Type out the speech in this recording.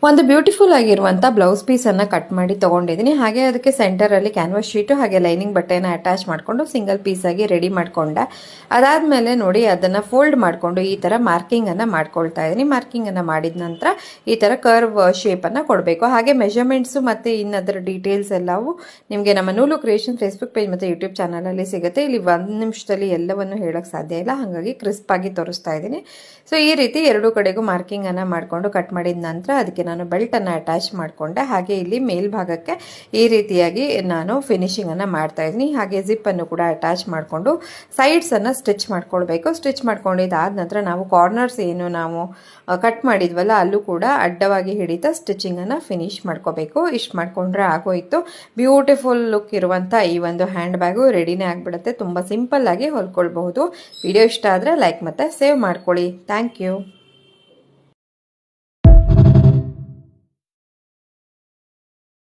ಒಂದು ಬ್ಯೂಟಿಫುಲ್ ಆಗಿರುವಂಥ blouse ಪೀಸನ್ನು cut ಮಾಡಿ ತೊಗೊಂಡಿದ್ದೀನಿ. ಹಾಗೆ ಅದಕ್ಕೆ ಸೆಂಟರಲ್ಲಿ ಕ್ಯಾನ್ವಾಸ್ ಶೀಟು ಹಾಗೆ ಲೈನಿಂಗ್ ಬಟ್ಟೆನ ಅಟ್ಯಾಚ್ ಮಾಡಿಕೊಂಡು ಸಿಂಗಲ್ ಪೀಸಾಗಿ ರೆಡಿ ಮಾಡಿಕೊಂಡೆ. ಅದಾದಮೇಲೆ ನೋಡಿ ಅದನ್ನು ಫೋಲ್ಡ್ ಮಾಡಿಕೊಂಡು ಈ ಥರ ಮಾರ್ಕಿಂಗನ್ನು ಮಾಡ್ಕೊಳ್ತಾ ಇದ್ದೀನಿ. ಮಾರ್ಕಿಂಗನ್ನು ಮಾಡಿದ ನಂತರ ಈ ಥರ ಕರ್ವ್ ಶೇಪನ್ನು ಕೊಡಬೇಕು. ಹಾಗೆ ಮೆಷರ್ಮೆಂಟ್ಸು ಮತ್ತು ಇನ್ನದರ ಡೀಟೇಲ್ಸ್ ಎಲ್ಲವೂ ನಿಮಗೆ ನಮ್ಮ ನೂಲು ಕ್ರಿಯೇಷನ್ ಫೇಸ್ಬುಕ್ ಪೇಜ್ ಮತ್ತು ಯೂಟ್ಯೂಬ್ ಚಾನಲಲ್ಲಿ ಸಿಗುತ್ತೆ. ಇಲ್ಲಿ 1 ನಿಮಿಷದಲ್ಲಿ ಎಲ್ಲವನ್ನು ಹೇಳೋಕ್ಕೆ ಸಾಧ್ಯ ಇಲ್ಲ, ಹಾಗಾಗಿ ಕ್ರಿಸ್ಪಾಗಿ ತೋರಿಸ್ತಾ ಇದ್ದೀನಿ. ಸೊ ಈ ರೀತಿ ಎರಡೂ ಕಡೆಗೂ ಮಾರ್ಕಿಂಗನ್ನು ಮಾಡಿಕೊಂಡು ಕಟ್ ಮಾಡಿದ ನಂತರ ಅದಕ್ಕೆ ನಾನು ಬೆಲ್ಟನ್ನು ಅಟ್ಯಾಚ್ ಮಾಡಿಕೊಂಡೆ. ಹಾಗೆ ಇಲ್ಲಿ ಮೇಲ್ಭಾಗಕ್ಕೆ ಈ ರೀತಿಯಾಗಿ ನಾನು ಫಿನಿಶಿಂಗನ್ನು ಮಾಡ್ತಾ ಇದ್ದೀನಿ. ಹಾಗೆ ಜಿಪ್ಪನ್ನು ಕೂಡ ಅಟ್ಯಾಚ್ ಮಾಡಿಕೊಂಡು ಸೈಡ್ಸನ್ನು ಸ್ಟಿಚ್ ಮಾಡ್ಕೊಳ್ಬೇಕು. ಸ್ಟಿಚ್ ಮಾಡ್ಕೊಂಡಿದ್ದಾದ ನಂತರ ನಾವು ಕಾರ್ನರ್ಸ್ ಏನು ನಾವು ಕಟ್ ಮಾಡಿದ್ವಲ್ಲ ಅಲ್ಲೂ ಕೂಡ ಅಡ್ಡವಾಗಿ ಹಿಡಿತಾ ಸ್ಟಿಚಿಂಗನ್ನು ಫಿನಿಶ್ ಮಾಡ್ಕೋಬೇಕು. ಇಷ್ಟು ಮಾಡ್ಕೊಂಡ್ರೆ ಆಗೋಯಿತು. ಬ್ಯೂಟಿಫುಲ್ ಲುಕ್ ಇರುವಂಥ ಈ ಒಂದು ಹ್ಯಾಂಡ್ ಬ್ಯಾಗು ರೆಡಿನೇ ಆಗಿಬಿಡುತ್ತೆ. ತುಂಬ ಸಿಂಪಲ್ಲಾಗಿ ಹೊಲ್ಕೊಳ್ಬಹುದು. ವಿಡಿಯೋ ಇಷ್ಟ ಆದರೆ ಲೈಕ್ ಮತ್ತು ಸೇವ್ ಮಾಡ್ಕೊಳ್ಳಿ. Thank you.